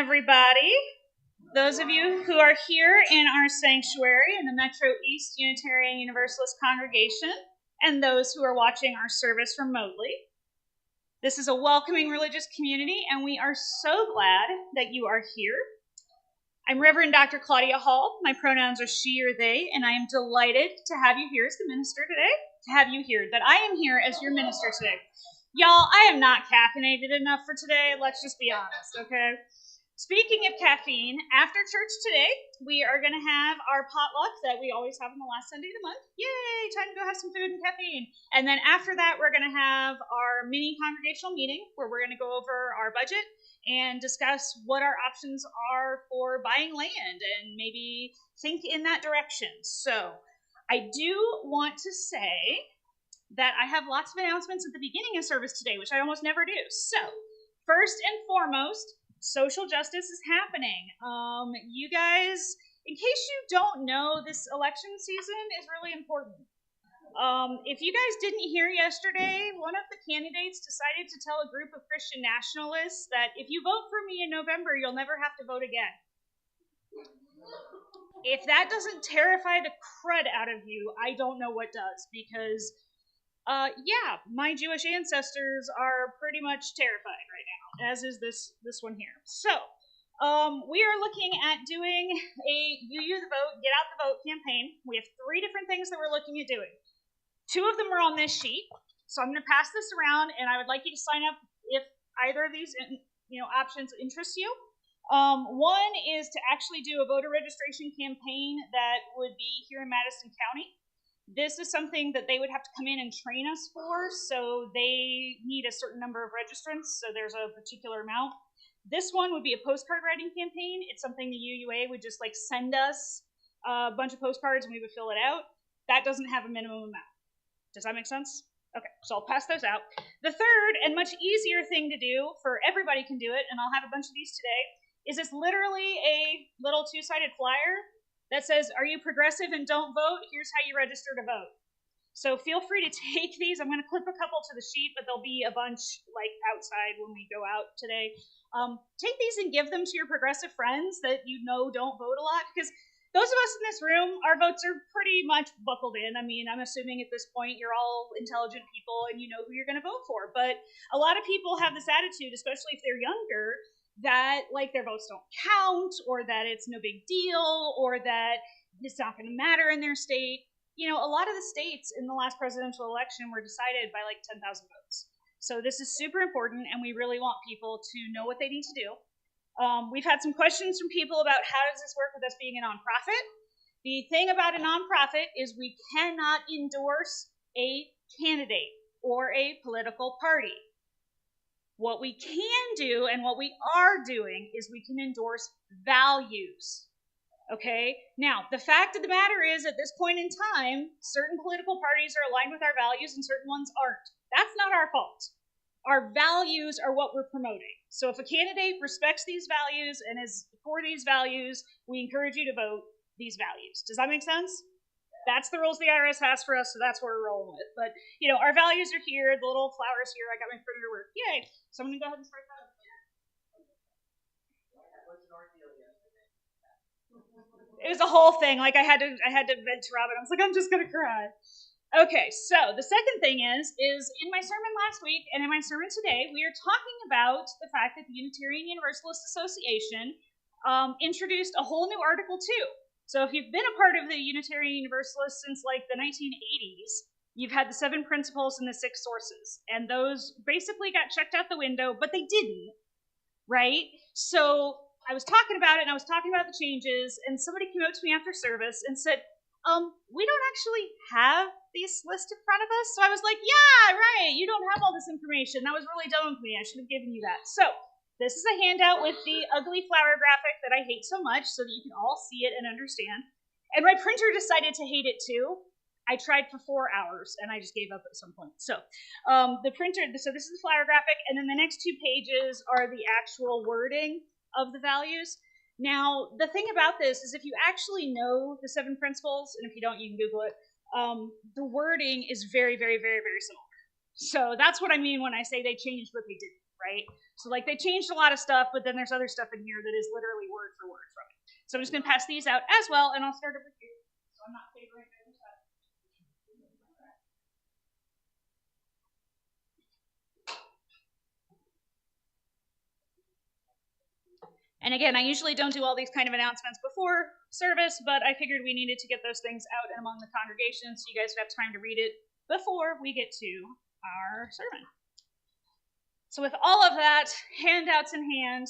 everybody. Those of you who are here in our sanctuary in the Metro East Unitarian Universalist congregation, and those who are watching our service remotely. This is a welcoming religious community, and we are so glad that you are here. I'm Reverend Dr. Claudia Hall. My pronouns are she or they, and I am delighted to have you here as the minister today, that I am here as your minister today. Y'all, I am not caffeinated enough for today. Let's just be honest, okay? Speaking of caffeine, after church today, we are going to have our potluck that we always have on the last Sunday of the month. Yay, time to go have some food and caffeine. And then after that, we're going to have our mini congregational meeting where we're going to go over our budget and discuss what our options are for buying land and maybe think in that direction. So I do want to say that I have lots of announcements at the beginning of service today, which I almost never do. So first and foremost, social justice is happening. You guys, in case you don't know, this election season is really important. If you guys didn't hear yesterday, one of the candidates decided to tell a group of Christian nationalists that if you vote for me in November, you'll never have to vote again. If that doesn't terrify the crud out of you, I don't know what does, because yeah, my Jewish ancestors are pretty much terrified right now, as is this one here. So, we are looking at doing a You the Vote, Get Out the Vote campaign. We have 3 different things that we're looking at doing. 2 of them are on this sheet, so I'm going to pass this around, and I would like you to sign up if either of these options interest you. One is to actually do a voter registration campaign that would be here in Madison County. This is something that they would have to come in and train us for, so they need a certain number of registrants, so there's a particular amount. This one would be a postcard writing campaign. It's something the UUA would just send us a bunch of postcards and we would fill it out. That doesn't have a minimum amount. Does that make sense? Okay, so I'll pass those out. The third and much easier thing to do, for everybody can do it, and I'll have a bunch of these today, is it's literally a little 2-sided flyer that says, are you progressive and don't vote? Here's how you register to vote. So feel free to take these. I'm going to clip a couple to the sheet, but there'll be a bunch outside when we go out today. Take these and give them to your progressive friends that you know don't vote a lot, because those of us in this room, our votes are pretty much buckled in. I mean, I'm assuming at this point you're all intelligent people and you know who you're going to vote for. But a lot of people have this attitude, especially if they're younger, that their votes don't count, or that it's no big deal, or that it's not going to matter in their state. A lot of the states in the last presidential election were decided by 10,000 votes. So this is super important, and we really want people to know what they need to do. We've had some questions from people about how does this work with us being a nonprofit. The thing about a nonprofit is we cannot endorse a candidate or a political party. What we can do, and what we are doing, is we can endorse values. Okay? Now, the fact of the matter is, at this point in time, certain political parties are aligned with our values and certain ones aren't. That's not our fault. Our values are what we're promoting. So if a candidate respects these values and is for these values, we encourage you to vote these values. Does that make sense? That's the rules the IRS has for us, so that's what we're rolling with. But, our values are here, the little flowers here. I got my printer to work. Yay! So I'm going to go ahead and start that up. It was a whole thing. I had to vent to Robin. I was like, I'm just going to cry. Okay, so the second thing is in my sermon last week and in my sermon today, we are talking about the fact that the Unitarian Universalist Association introduced a whole new Article 2. So if you've been a part of the Unitarian Universalists since the 1980s, you've had the 7 principles and the 6 sources. And those basically got checked out the window, but they didn't, right? So I was talking about it, and I was talking about the changes, and somebody came up to me after service and said, we don't actually have these lists in front of us. So I was like, yeah, right, you don't have all this information. That was really dumb of me. I should have given you that. So this is a handout with the ugly flower graphic that I hate so much so that you can all see it and understand. And my printer decided to hate it too. I tried for 4 hours and I just gave up at some point. So the printer, so this is the flower graphic, and then the next 2 pages are the actual wording of the values. Now, the thing about this is if you actually know the 7 principles, and if you don't, you can Google it, the wording is very, very, very, very similar. So that's what I mean when I say they changed what they did, right? So like they changed a lot of stuff, but then there's other stuff in here that is literally word for word from it. So I'm just going to pass these out as well, and I'll start over here. So I'm not favoring either side. And again, I usually don't do all these kind of announcements before service, but I figured we needed to get those things out and among the congregation so you guys would have time to read it before we get to our sermon. So with all of that, handouts in hand,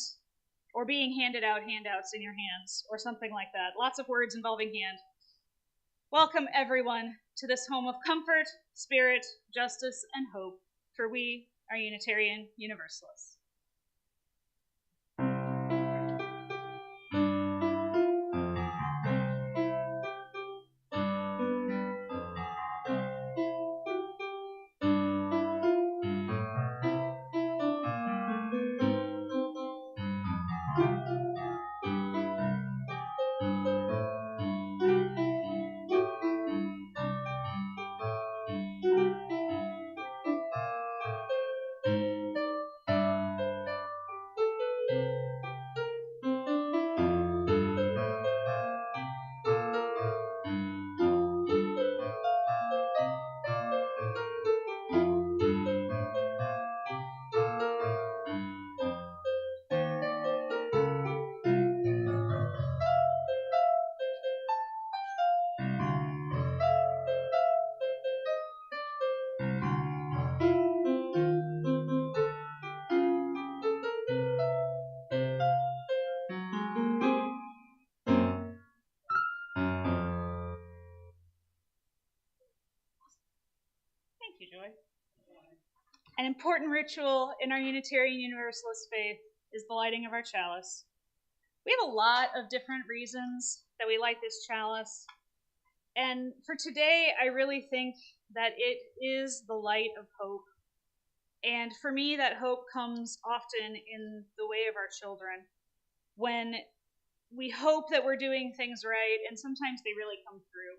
or being handed out handouts in your hands, or something like that, lots of words involving hand. Welcome everyone to this home of comfort, spirit, justice, and hope, for we are Unitarian Universalists. Thank you, Joy. An important ritual in our Unitarian Universalist faith is the lighting of our chalice. We have a lot of different reasons that we light this chalice. And for today, I really think that it is the light of hope. And for me, that hope comes often in the way of our children. When we hope that we're doing things right, and sometimes they really come through.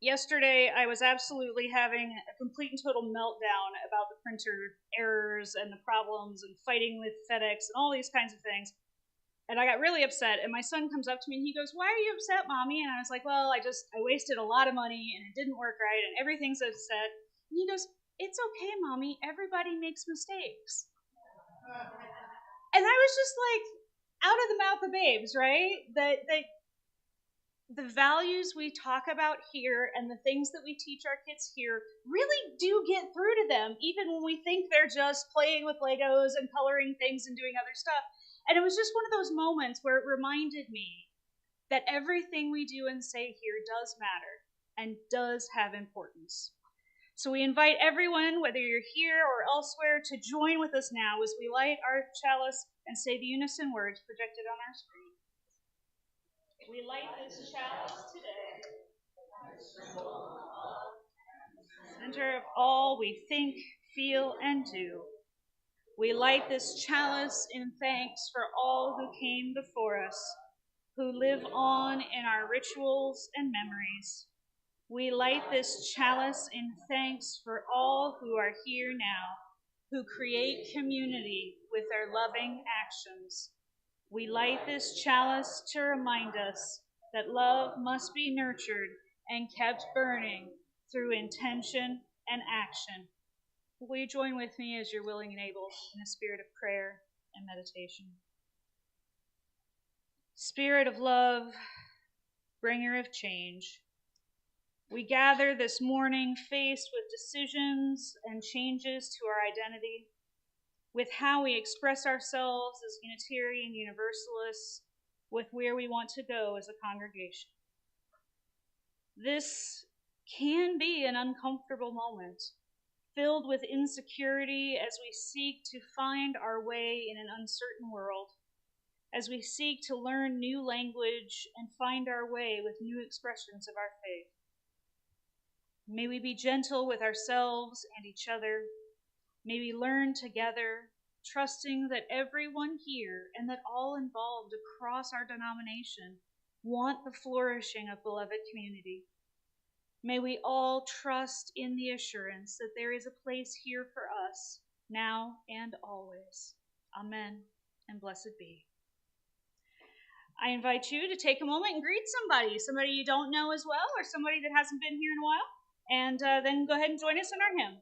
Yesterday, I was absolutely having a complete and total meltdown about the printer errors and the problems and fighting with FedEx and all these kinds of things. And I got really upset, and my son comes up to me and he goes, "Why are you upset, Mommy?" And I was like, "Well, I wasted a lot of money and it didn't work right and everything's upset." And he goes, "It's okay, Mommy, everybody makes mistakes." And I was just like, out of the mouth of babes, right? That the values we talk about here and the things that we teach our kids here really do get through to them, even when we think they're just playing with Legos and coloring things and doing other stuff. And it was just one of those moments where it reminded me that everything we do and say here does matter and does have importance. So we invite everyone, whether you're here or elsewhere, to join with us now as we light our chalice and say the unison words projected on our screen. We light this chalice today, center of all we think, feel, and do. We light this chalice in thanks for all who came before us, who live on in our rituals and memories. We light this chalice in thanks for all who are here now, who create community with their loving actions. We light this chalice to remind us that love must be nurtured and kept burning through intention and action. Will you join with me as you're willing and able in a spirit of prayer and meditation? Spirit of love, bringer of change, we gather this morning faced with decisions and changes to our identity, with how we express ourselves as Unitarian Universalists, with where we want to go as a congregation. This can be an uncomfortable moment, filled with insecurity as we seek to find our way in an uncertain world, as we seek to learn new language and find our way with new expressions of our faith. May we be gentle with ourselves and each other. May we learn together, trusting that everyone here and that all involved across our denomination want the flourishing of beloved community. May we all trust in the assurance that there is a place here for us, now and always. Amen, and blessed be. I invite you to take a moment and greet somebody you don't know as well, or somebody that hasn't been here in a while, and then go ahead and join us in our hymn.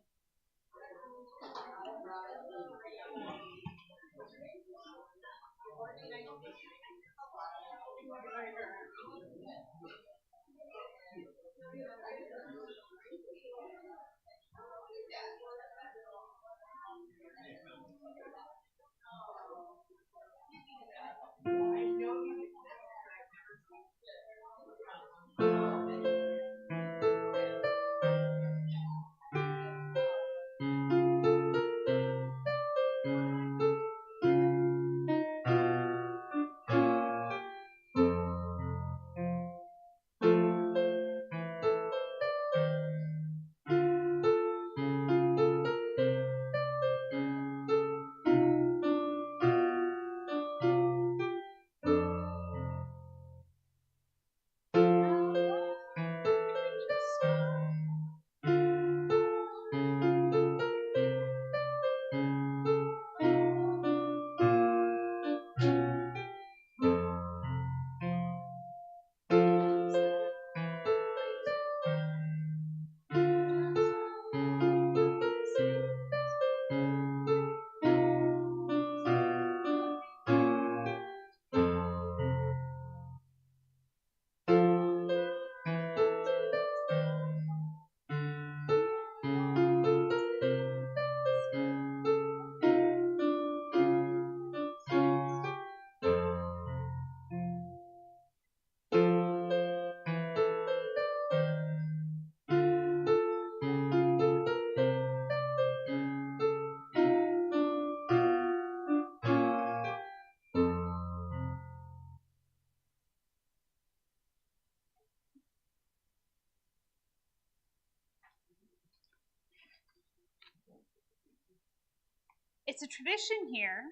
It's a tradition here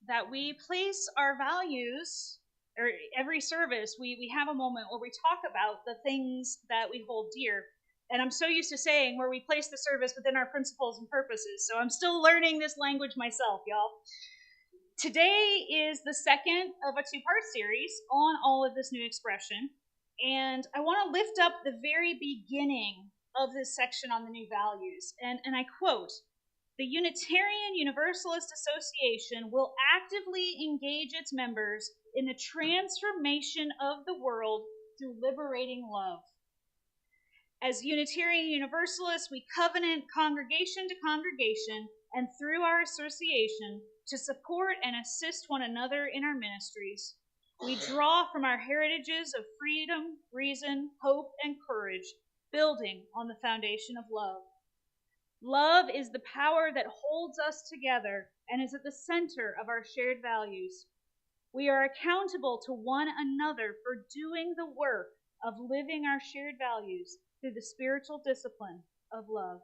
that we place our values, or every service, we have a moment where we talk about the things that we hold dear. And I'm so used to saying where we place the service within our principles and purposes. So I'm still learning this language myself, y'all. Today is the second of a two-part series on all of this new expression. And I want to lift up the very beginning of this section on the new values. And I quote, "The Unitarian Universalist Association will actively engage its members in the transformation of the world through liberating love. As Unitarian Universalists, we covenant congregation to congregation and through our association to support and assist one another in our ministries. We draw from our heritages of freedom, reason, hope, and courage, building on the foundation of love. Love is the power that holds us together and is at the center of our shared values. We are accountable to one another for doing the work of living our shared values through the spiritual discipline of love."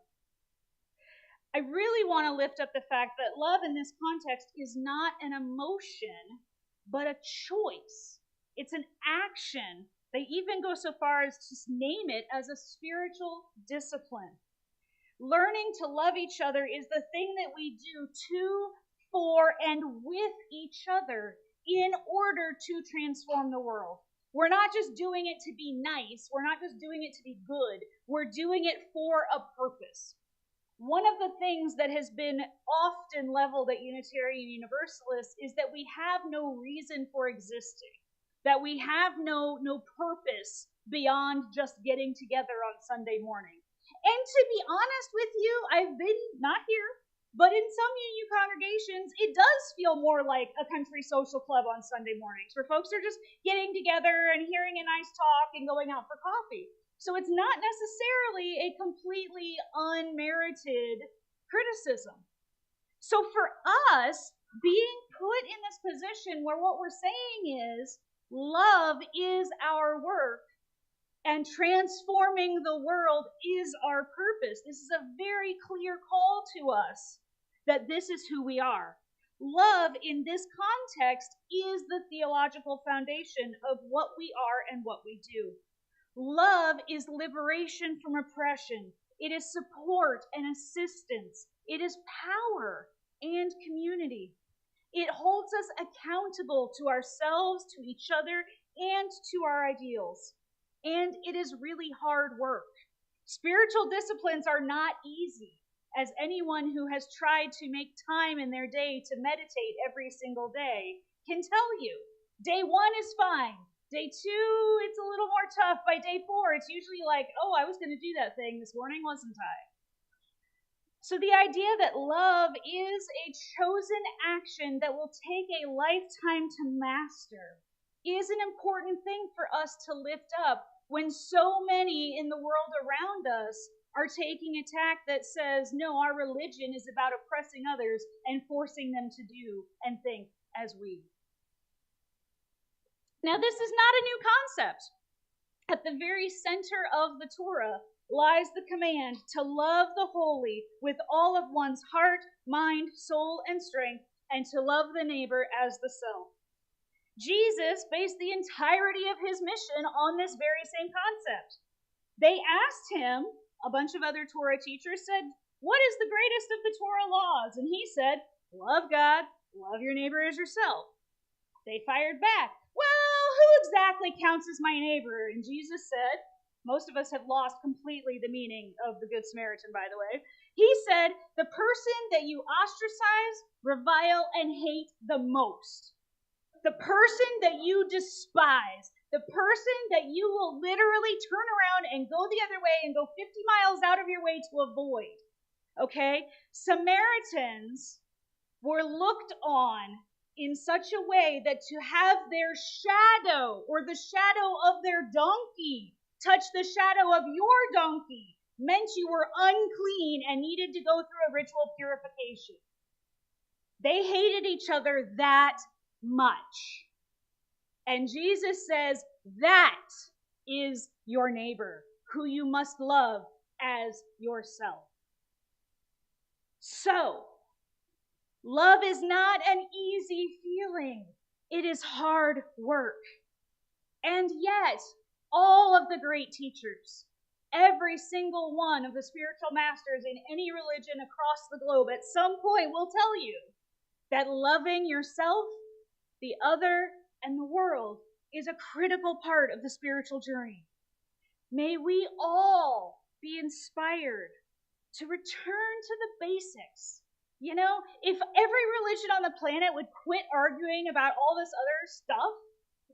I really want to lift up the fact that love in this context is not an emotion, but a choice. It's an action. They even go so far as to name it as a spiritual discipline. Learning to love each other is the thing that we do to, for, and with each other in order to transform the world. We're not just doing it to be nice. We're not just doing it to be good. We're doing it for a purpose. One of the things that has been often leveled at Unitarian Universalists is that we have no reason for existing, that we have no purpose beyond just getting together on Sunday morning. And to be honest with you, I've been, not here, but in some UU congregations, it does feel more like a country social club on Sunday mornings, where folks are just getting together and hearing a nice talk and going out for coffee. So it's not necessarily a completely unmerited criticism. So for us, being put in this position where what we're saying is love is our work, and transforming the world is our purpose. This is a very clear call to us that this is who we are. Love in this context is the theological foundation of what we are and what we do. Love is liberation from oppression. It is support and assistance. It is power. and community. It holds us accountable to ourselves, to each other, and to our ideals. And it is really hard work. Spiritual disciplines are not easy, as anyone who has tried to make time in their day to meditate every single day can tell you. Day 1 is fine. Day 2, it's a little more tough. By day 4, it's usually like, oh, I was going to do that thing this morning, wasn't I? So the idea that love is a chosen action that will take a lifetime to master is an important thing for us to lift up when so many in the world around us are taking a tack that says, no, our religion is about oppressing others and forcing them to do and think as we. Now, this is not a new concept. At the very center of the Torah lies the command to love the holy with all of one's heart, mind, soul, and strength, and to love the neighbor as the self. Jesus based the entirety of his mission on this very same concept. They asked him, a bunch of other Torah teachers said, what is the greatest of the Torah laws? And he said, love God, love your neighbor as yourself. They fired back, well, who exactly counts as my neighbor? And Jesus said, most of us have lost completely the meaning of the Good Samaritan, by the way. He said, the person that you ostracize, revile, and hate the most. The person that you despise, the person that you will literally turn around and go the other way and go 50 miles out of your way to avoid. Okay? Samaritans were looked on in such a way that to have their shadow or the shadow of their donkey touch the shadow of your donkey meant you were unclean and needed to go through a ritual purification. They hated each other that much. And Jesus says that is your neighbor, who you must love as yourself. So, love is not an easy feeling. It is hard work. And yet, all of the great teachers, every single one of the spiritual masters in any religion across the globe, at some point will tell you that loving yourself, the other, and the world is a critical part of the spiritual journey. May we all be inspired to return to the basics. You know, if every religion on the planet would quit arguing about all this other stuff,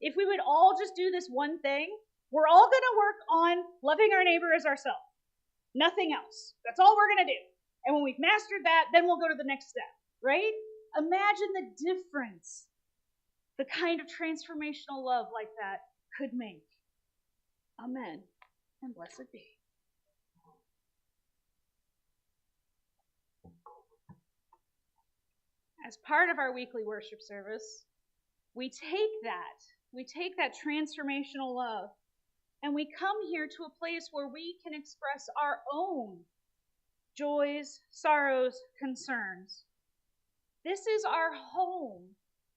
if we would all just do this one thing, we're all going to work on loving our neighbor as ourselves. Nothing else. That's all we're going to do. And when we've mastered that, then we'll go to the next step, right? Imagine the difference the kind of transformational love like that could make. Amen. And blessed be. As part of our weekly worship service, we take that transformational love, and we come here to a place where we can express our own joys, sorrows, concerns. This is our home.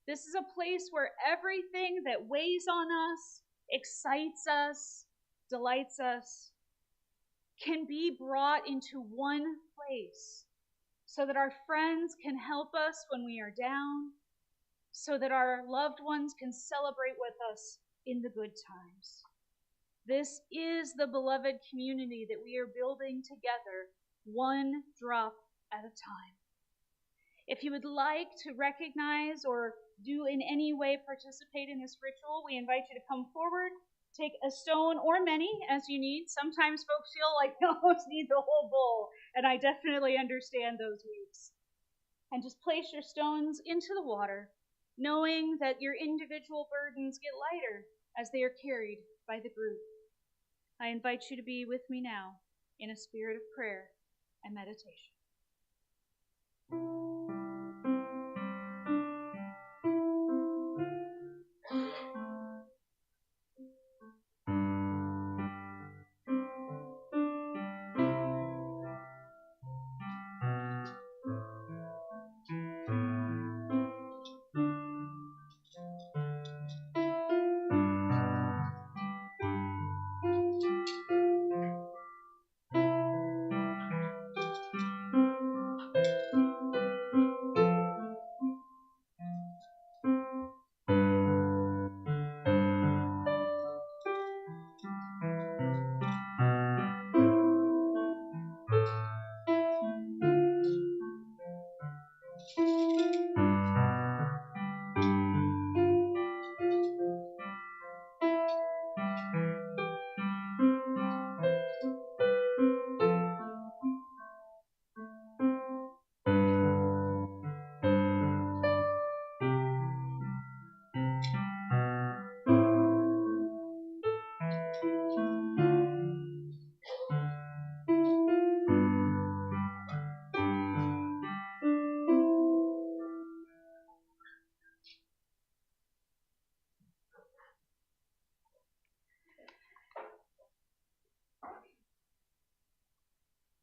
This is a place where everything that weighs on us, excites us, delights us, can be brought into one place so that our friends can help us when we are down, so that our loved ones can celebrate with us in the good times. This is the beloved community that we are building together, one drop at a time. If you would like to recognize or do in any way participate in this ritual, we invite you to come forward, take a stone or many as you need. Sometimes folks feel like they almost need the whole bowl, and I definitely understand those weeks. And just place your stones into the water, knowing that your individual burdens get lighter as they are carried by the group. I invite you to be with me now in a spirit of prayer and meditation.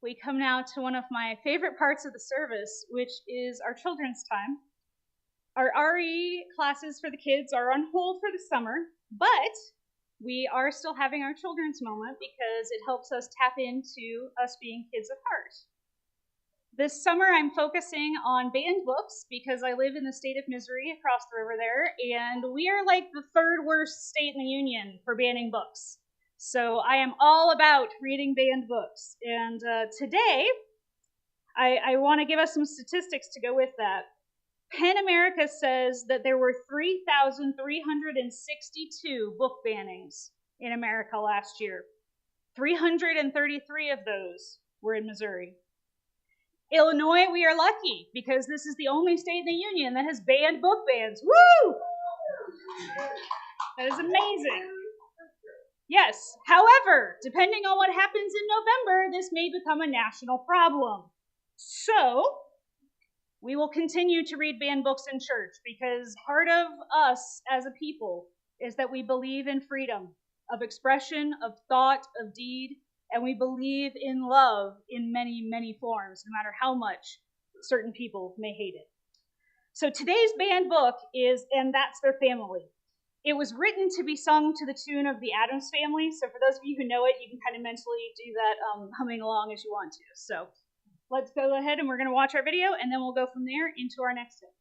we come now to one of my favorite parts of the service, which is our children's time. Our RE classes for the kids are on hold for the summer, but we are still having our children's moment because it helps us tap into us being kids at heart. This summer, I'm focusing on banned books because I live in the state of Missouri across the river there, and we are like the third worst state in the union for banning books. So I am all about reading banned books. And today, I want to give us some statistics to go with that. PEN America says that there were 3,362 book bannings in America last year. 333 of those were in Missouri. Illinois, we are lucky because this is the only state in the union that has banned book bans. Woo! That is amazing. Yes, however, depending on what happens in November, this may become a national problem. So, we will continue to read banned books in church because part of us as a people is that we believe in freedom of expression, of thought, of deed, and we believe in love in many, many forms, no matter how much certain people may hate it. So today's banned book is And That's Their Family. It was written to be sung to the tune of the Addams Family, so for those of you who know it, you can kind of mentally do that humming along as you want to. So let's go ahead and we're going to watch our video, and then we'll go from there into our next step.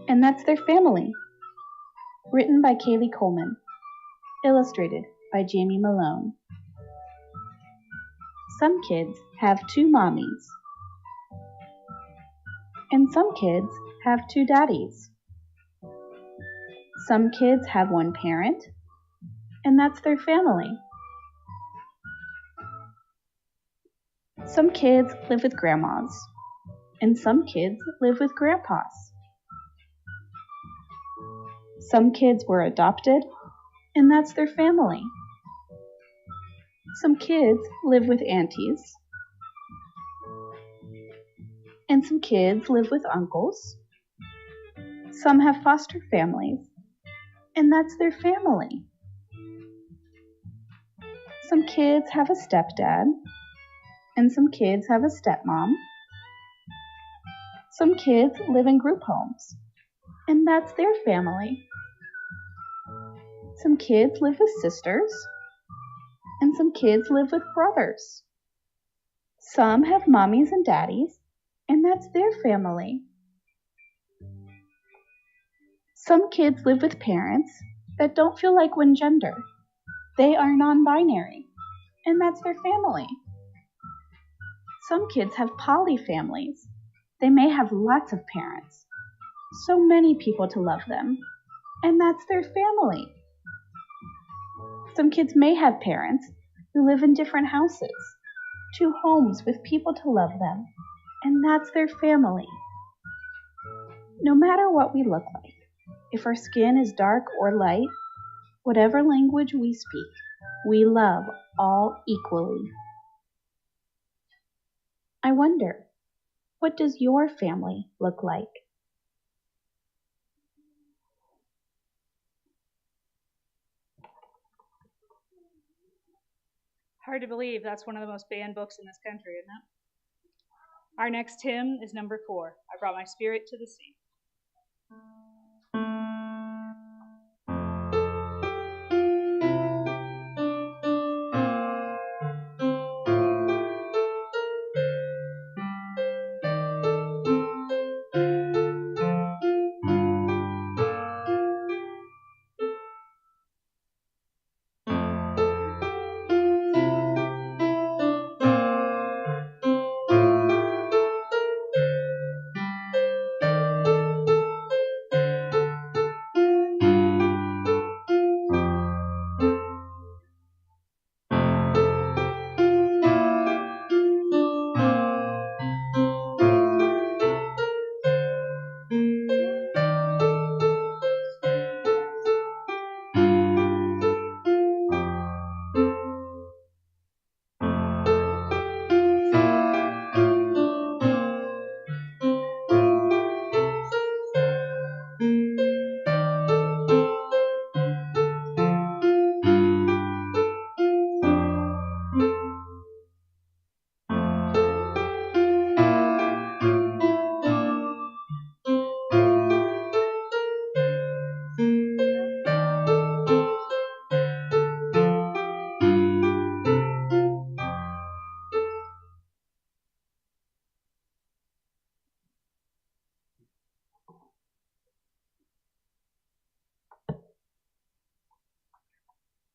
And That's Their Family. Written by Kaylee Coleman. Illustrated by Jamie Malone. Some kids have two mommies. And some kids have two daddies. Some kids have one parent, and that's their family. Some kids live with grandmas, and some kids live with grandpas. Some kids were adopted, and that's their family. Some kids live with aunties, and some kids live with uncles. Some have foster families, and that's their family. Some kids have a stepdad, and some kids have a stepmom. Some kids live in group homes, and that's their family. Some kids live with sisters, and some kids live with brothers. Some have mommies and daddies, and that's their family. Some kids live with parents that don't feel like one gender. They are non-binary, and that's their family. Some kids have poly families. They may have lots of parents, so many people to love them, and that's their family. Some kids may have parents who live in different houses, 2 homes with people to love them, and that's their family. No matter what we look like, if our skin is dark or light, whatever language we speak, we love all equally. I wonder, what does your family look like? Hard to believe that's one of the most banned books in this country, isn't it? Our next hymn is number 4, I Brought My Spirit to the Sea.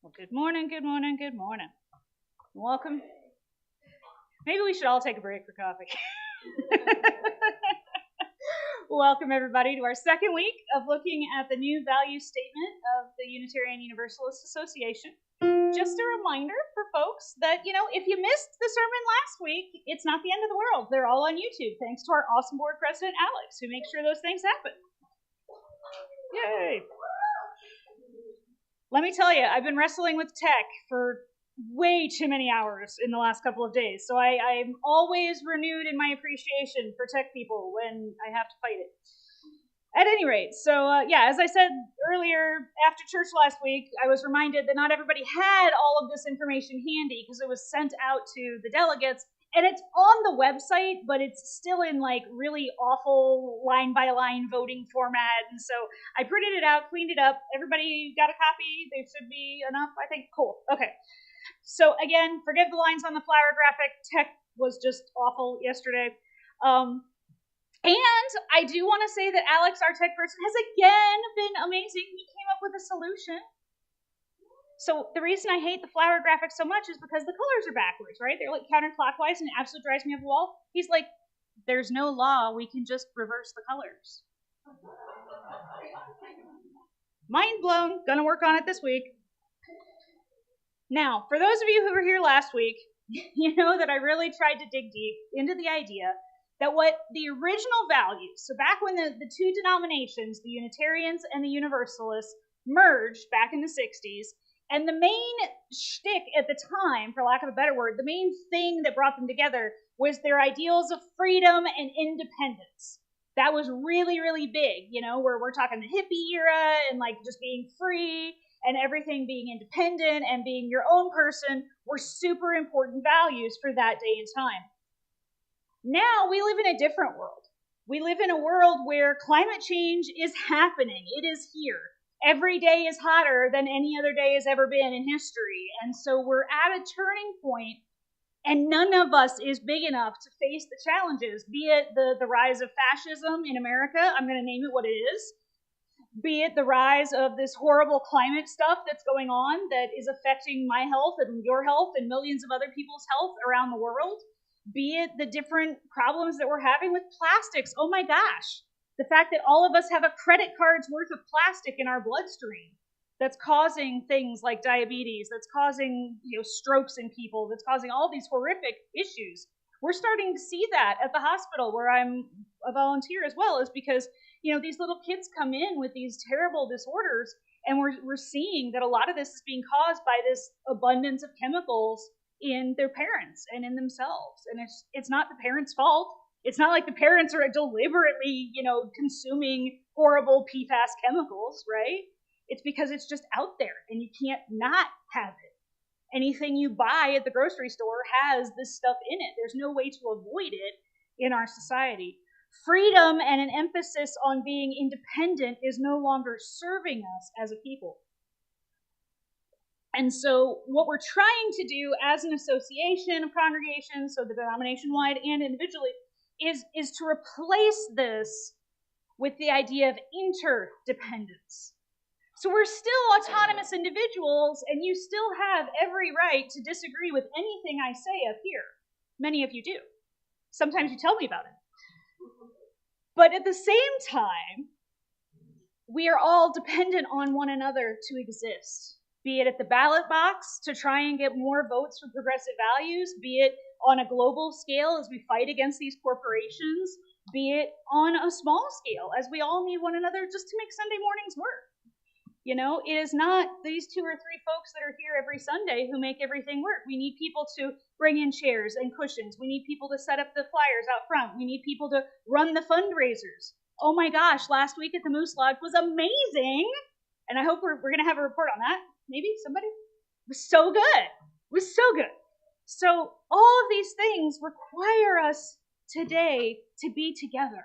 Well, good morning, good morning, good morning. Welcome. Maybe we should all take a break for coffee. Welcome, everybody, to our second week of looking at the new value statement of the Unitarian Universalist Association. Just a reminder for folks that, if you missed the sermon last week, it's not the end of the world. They're all on YouTube, thanks to our awesome board president, Alex, who makes sure those things happen. Yay! Let me tell you, I've been wrestling with tech for way too many hours in the last couple of days, so I'm always renewed in my appreciation for tech people when I have to fight it. At any rate, so as I said earlier, after church last week, I was reminded that not everybody had all of this information handy because it was sent out to the delegates, and it's on the website, but it's still in like really awful line-by-line voting format, and so I printed it out, cleaned it up. Everybody got a copy? There should be enough, I think. Cool. Okay. So again, forget the lines on the flower graphic. Tech was just awful yesterday. And I do want to say that Alex, our tech person, has again been amazing. He came up with a solution. So the reason I hate the flower graphic so much is because the colors are backwards, right? They're like counterclockwise, and it absolutely drives me up the wall. He's like, there's no law. We can just reverse the colors. Mind blown. Gonna work on it this week. Now, for those of you who were here last week, you know that I really tried to dig deep into the idea that what the original values, so back when the two denominations, the Unitarians and the Universalists, merged back in the 60s, and the main shtick at the time, for lack of a better word, the main thing that brought them together was their ideals of freedom and independence. That was really, really big, where we're talking the hippie era and like just being free and everything being independent and being your own person were super important values for that day and time. Now we live in a different world. We live in a world where climate change is happening. It is here. Every day is hotter than any other day has ever been in history. And so we're at a turning point, and none of us is big enough to face the challenges, be it the rise of fascism in America. I'm going to name it what it is. Be it the rise of this horrible climate stuff that's going on that is affecting my health and your health and millions of other people's health around the world. Be it the different problems that we're having with plastics. Oh my gosh. The fact that all of us have a credit card's worth of plastic in our bloodstream that's causing things like diabetes, that's causing strokes in people, that's causing all these horrific issues. We're starting to see that at the hospital where I'm a volunteer as well, is because these little kids come in with these terrible disorders, and we're seeing that a lot of this is being caused by this abundance of chemicals in their parents and in themselves. And it's not the parents' fault. It's not like the parents are deliberately, consuming horrible PFAS chemicals, right? It's because it's just out there and you can't not have it. Anything you buy at the grocery store has this stuff in it. There's no way to avoid it in our society. Freedom and an emphasis on being independent is no longer serving us as a people. And so what we're trying to do as an association of congregations, so the denomination-wide and individually, is to replace this with the idea of interdependence. So we're still autonomous individuals, and you still have every right to disagree with anything I say up here. Many of you do. Sometimes you tell me about it. But at the same time, we are all dependent on one another to exist. Be it at the ballot box to try and get more votes for progressive values, be it on a global scale as we fight against these corporations, be it on a small scale as we all need one another just to make Sunday mornings work. It is not these 2 or 3 folks that are here every Sunday who make everything work. We need people to bring in chairs and cushions. We need people to set up the flyers out front. We need people to run the fundraisers. Oh my gosh, last week at the Moose Lodge was amazing. And I hope we're going to have a report on that. Maybe somebody? It was so good. It was so good. So all of these things require us today to be together.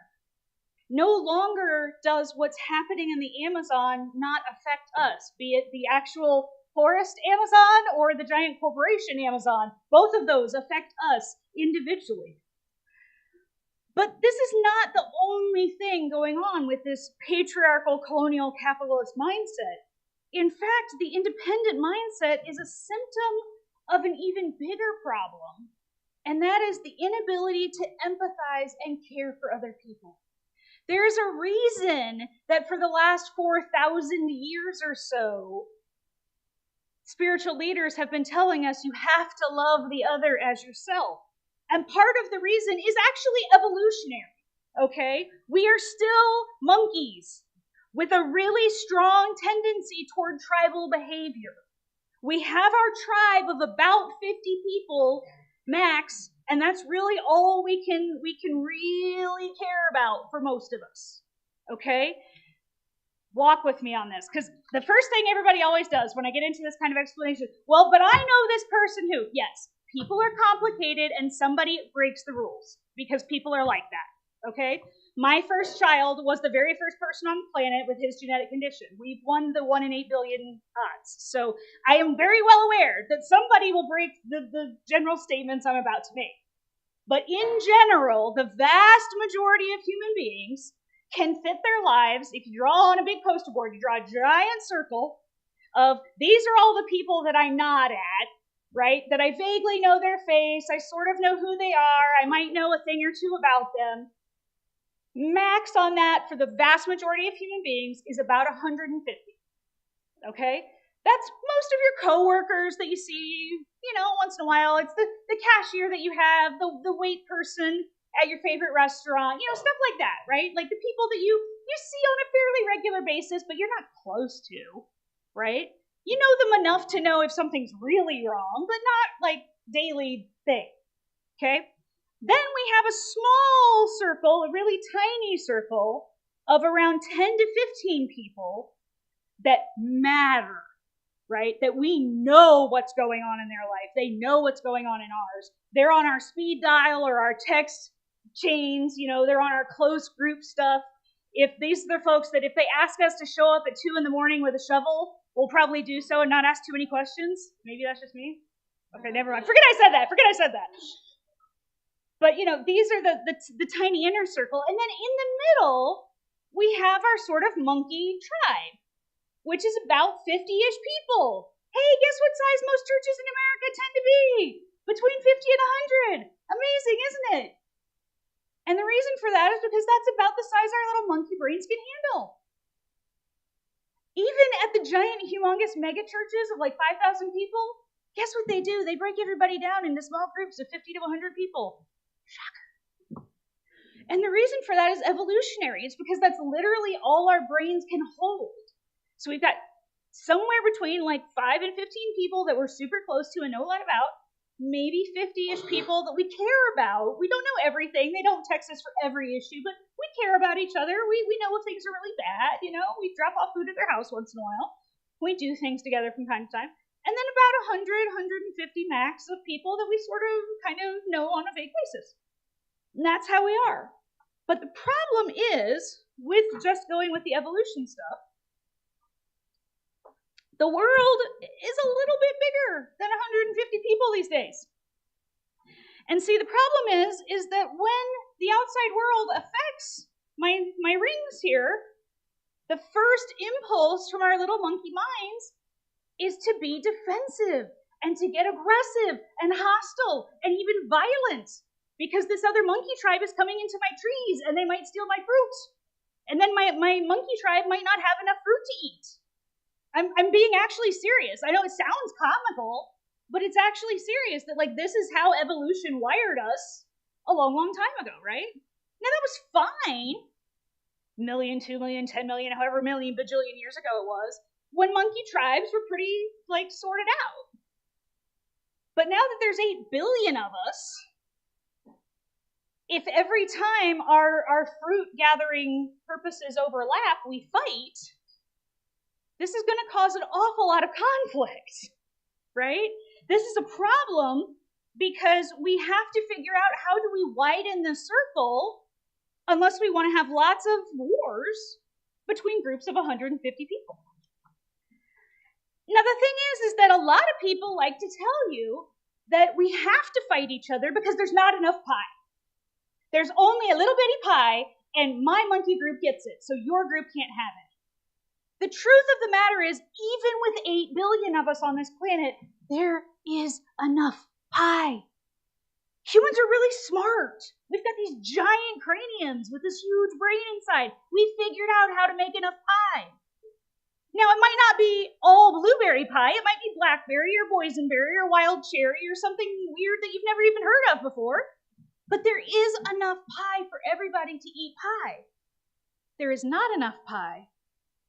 No longer does what's happening in the Amazon not affect us, be it the actual forest Amazon or the giant corporation Amazon. Both of those affect us individually. But this is not the only thing going on with this patriarchal colonial capitalist mindset. In fact, the independent mindset is a symptom of an even bigger problem, and that is the inability to empathize and care for other people. There's a reason that for the last 4,000 years or so, spiritual leaders have been telling us you have to love the other as yourself. And part of the reason is actually evolutionary, okay? We are still monkeys with a really strong tendency toward tribal behavior. We have our tribe of about 50 people max, and that's really all we can really care about for most of us, okay? Walk with me on this, because the first thing everybody always does when I get into this kind of explanation, well, but I know this person who, yes, people are complicated and somebody breaks the rules, because people are like that, okay? My first child was the very first person on the planet with his genetic condition. We've won the 1 in 8 billion odds. So I am very well aware that somebody will break the general statements I'm about to make. But in general, the vast majority of human beings can fit their lives. If you draw on a big poster board, you draw a giant circle of these are all the people that I nod at, right? That I vaguely know their face. I sort of know who they are. I might know a thing or two about them. Max on that for the vast majority of human beings is about 150, okay? That's most of your coworkers that you see, once in a while. It's the cashier that you have, the wait person at your favorite restaurant, stuff like that, right? Like the people that you see on a fairly regular basis, but you're not close to, right? You know them enough to know if something's really wrong, but not like daily thing, okay? Then we have a small circle, a really tiny circle of around 10 to 15 people that matter, right? That we know what's going on in their life. They know what's going on in ours. They're on our speed dial or our text chains, they're on our close group stuff. If these are the folks that if they ask us to show up at 2 a.m. with a shovel, we'll probably do so and not ask too many questions. Maybe that's just me. Okay, never mind. Forget I said that. But, these are the tiny inner circle. And then in the middle, we have our sort of monkey tribe, which is about 50-ish people. Hey, guess what size most churches in America tend to be? Between 50 and 100. Amazing, isn't it? And the reason for that is because that's about the size our little monkey brains can handle. Even at the giant, humongous mega churches of like 5,000 people, guess what they do? They break everybody down into small groups of 50 to 100 people. Shocker. And the reason for that is evolutionary. It's because that's literally all our brains can hold. So we've got somewhere between like 5 and 15 people that we're super close to and know a lot about, maybe 50-ish people that we care about. We don't know everything. They don't text us for every issue, but we care about each other. We know if things are really bad, we drop off food at their house once in a while. We do things together from time to time. And then about 100, 150 max of people that we sort of kind of know on a vague basis. And that's how we are. But the problem is, with just going with the evolution stuff, the world is a little bit bigger than 150 people these days. And see, the problem is that when the outside world affects my rings here, the first impulse from our little monkey minds is to be defensive and to get aggressive and hostile and even violent, because this other monkey tribe is coming into my trees and they might steal my fruit. And then my monkey tribe might not have enough fruit to eat. I'm being actually serious. I know it sounds comical, but it's actually serious that this is how evolution wired us a long, long time ago, right? Now that was fine. 1 million, 2 million, 10 million, however million bajillion years ago it was, when monkey tribes were pretty sorted out. But now that there's 8 billion of us, if every time our fruit gathering purposes overlap, we fight, this is going to cause an awful lot of conflict, right? This is a problem because we have to figure out how do we widen the circle unless we want to have lots of wars between groups of 150 people. Now, the thing is that a lot of people like to tell you that we have to fight each other because there's not enough pie. There's only a little bitty pie, and my monkey group gets it, so your group can't have it. The truth of the matter is, even with 8 billion of us on this planet, there is enough pie. Humans are really smart. We've got these giant craniums with this huge brain inside. We figured out how to make enough pie. Now, it might not be all blueberry pie. It might be blackberry or boysenberry or wild cherry or something weird that you've never even heard of before. But there is enough pie for everybody to eat pie. There is not enough pie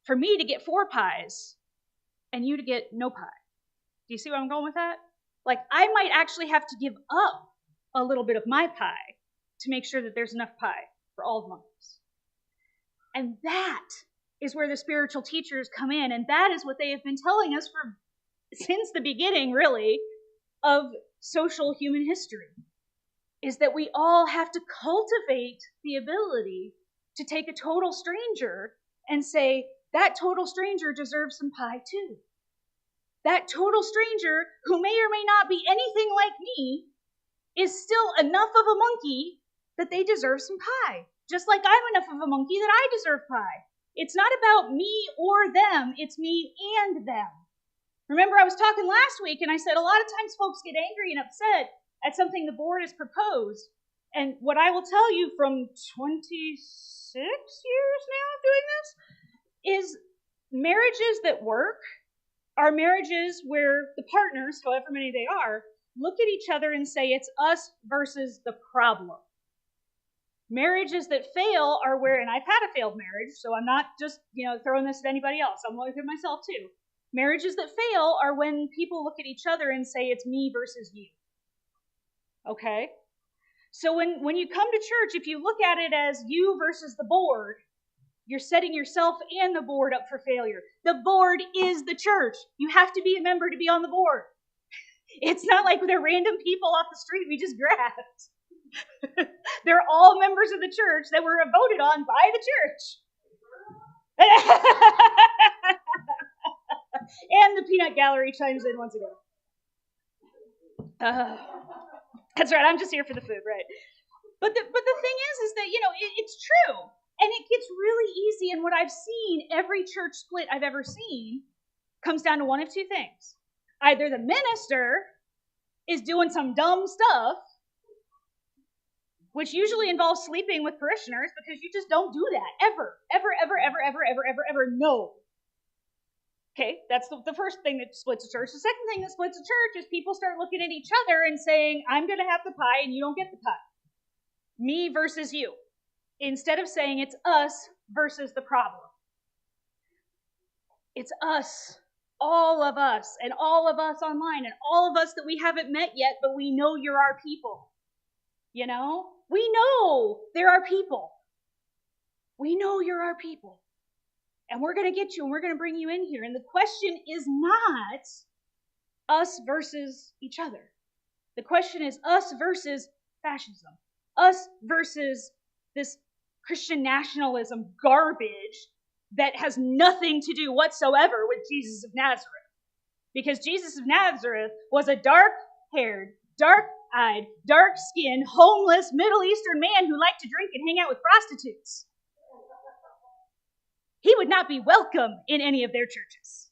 for me to get 4 pies and you to get no pie. Do you see where I'm going with that? Like, I might actually have to give up a little bit of my pie to make sure that there's enough pie for all of us. And that is where the spiritual teachers come in, and that is what they have been telling us since the beginning, really, of social human history, is that we all have to cultivate the ability to take a total stranger and say, that total stranger deserves some pie too. That total stranger, who may or may not be anything like me, is still enough of a monkey that they deserve some pie. Just like I'm enough of a monkey that I deserve pie. It's not about me or them, it's me and them. Remember, I was talking last week and I said a lot of times folks get angry and upset at something the board has proposed. And what I will tell you from 26 years now of doing this is marriages that work are marriages where the partners, however many they are, look at each other and say it's us versus the problem. Marriages that fail are where, and I've had a failed marriage, so I'm not just, throwing this at anybody else. I'm looking at myself too. Marriages that fail are when people look at each other and say it's me versus you. Okay? So when you come to church, if you look at it as you versus the board, you're setting yourself and the board up for failure. The board is the church. You have to be a member to be on the board. It's not like they're random people off the street we just grabbed. They're all members of the church that were voted on by the church. And the peanut gallery chimes in once again. That's right, I'm just here for the food, right? But the thing is that, it's true. And it gets really easy. And what I've seen, every church split I've ever seen comes down to one of two things. Either the minister is doing some dumb stuff, which usually involves sleeping with parishioners, because you just don't do that. Ever. No. Okay, that's the first thing that splits a church. The second thing that splits a church is people start looking at each other and saying, I'm going to have the pie and you don't get the pie. Me versus you. Instead of saying it's us versus the problem. It's us. All of us, and all of us online, and all of us that we haven't met yet, but we know you're our people. We know there are people. We know you're our people. And we're going to get you, and we're going to bring you in here. And the question is not us versus each other. The question is us versus fascism. Us versus this Christian nationalism garbage that has nothing to do whatsoever with Jesus of Nazareth. Because Jesus of Nazareth was a dark-haired, dark-eyed, dark-skinned, homeless, Middle Eastern man who liked to drink and hang out with prostitutes. He would not be welcome in any of their churches.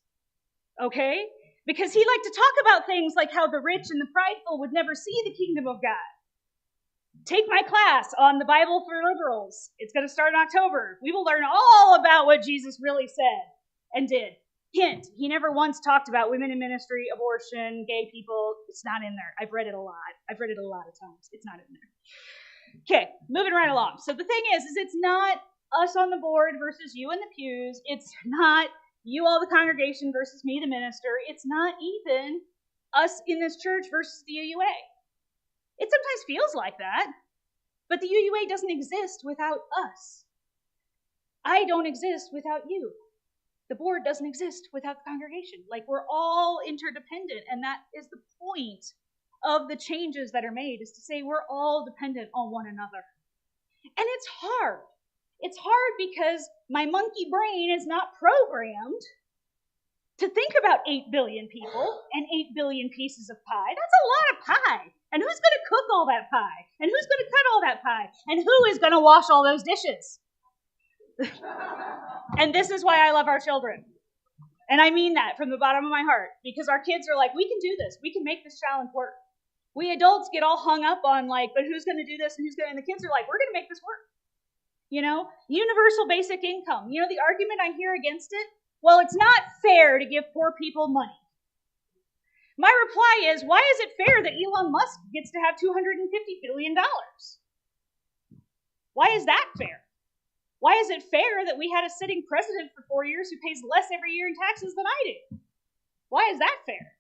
Okay? Because he liked to talk about things like how the rich and the prideful would never see the kingdom of God. Take my class on the Bible for liberals. It's going to start in October. We will learn all about what Jesus really said and did. Hint, he never once talked about women in ministry, abortion, gay people. It's not in there. I've read it a lot. I've read it a lot of times. It's not in there. Okay, moving right along. So the thing is it's not us on the board versus you in the pews. It's not you, all the congregation, versus me, the minister. It's not even us in this church versus the UUA. It sometimes feels like that, but the UUA doesn't exist without us. I don't exist without you. The board doesn't exist without the congregation. Like, we're all interdependent, and that is the point of the changes that are made, is to say we're all dependent on one another. And it's hard. It's hard because my monkey brain is not programmed to think about 8 billion people and 8 billion pieces of pie. That's a lot of pie. And who's going to cook all that pie? And who's going to cut all that pie? And who is going to wash all those dishes? And this is why I love our children. And I mean that from the bottom of my heart, because our kids are like, we can do this. We can make this challenge work. We adults get all hung up on like, but who's going to do this and who's going to, and the kids are like, we're going to make this work. Universal basic income. The argument I hear against it, well, it's not fair to give poor people money. My reply is, why is it fair that Elon Musk gets to have $250 billion? Why is that fair? Why is it fair that we had a sitting president for 4 years who pays less every year in taxes than I do? Why is that fair?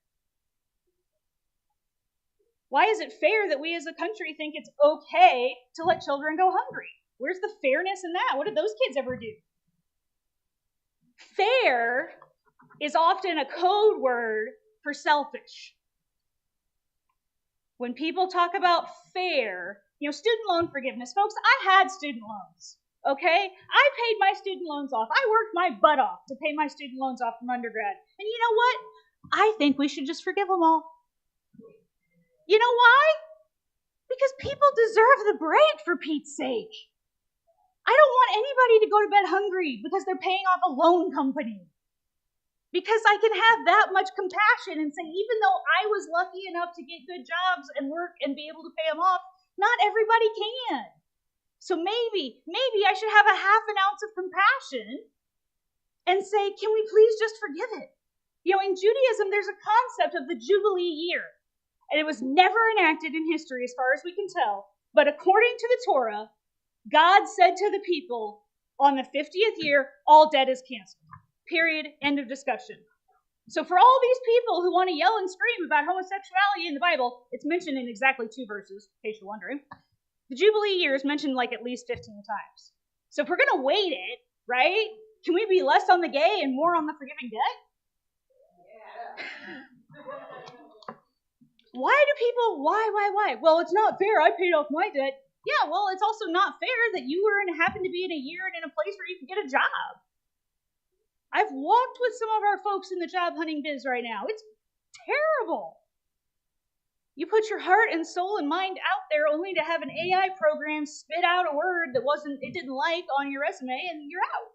Why is it fair that we as a country think it's okay to let children go hungry? Where's the fairness in that? What did those kids ever do? Fair is often a code word for selfish. When people talk about fair, student loan forgiveness, folks, I had student loans, okay? I paid my student loans off. I worked my butt off to pay my student loans off from undergrad. And you know what? I think we should just forgive them all. You know why? Because people deserve the break, for Pete's sake. I don't want anybody to go to bed hungry because they're paying off a loan company. Because I can have that much compassion and say, even though I was lucky enough to get good jobs and work and be able to pay them off, not everybody can. So maybe I should have a half an ounce of compassion and say, can we please just forgive it? In Judaism, there's a concept of the Jubilee year. And it was never enacted in history as far as we can tell. But according to the Torah, God said to the people, on the 50th year, all debt is canceled. Period. End of discussion. So for all these people who want to yell and scream about homosexuality in the Bible, it's mentioned in exactly 2 verses, in case you're wondering. The Jubilee year is mentioned like at least 15 times. So if we're going to wait it, right, can we be less on the gay and more on the forgiving debt? Yeah. Why? Well, it's not fair. I paid off my debt. Yeah, well, it's also not fair that you happen to be in a year and in a place where you can get a job. I've walked with some of our folks in the job hunting biz right now. It's terrible. You put your heart and soul and mind out there only to have an AI program spit out a word that it didn't like on your resume, and you're out.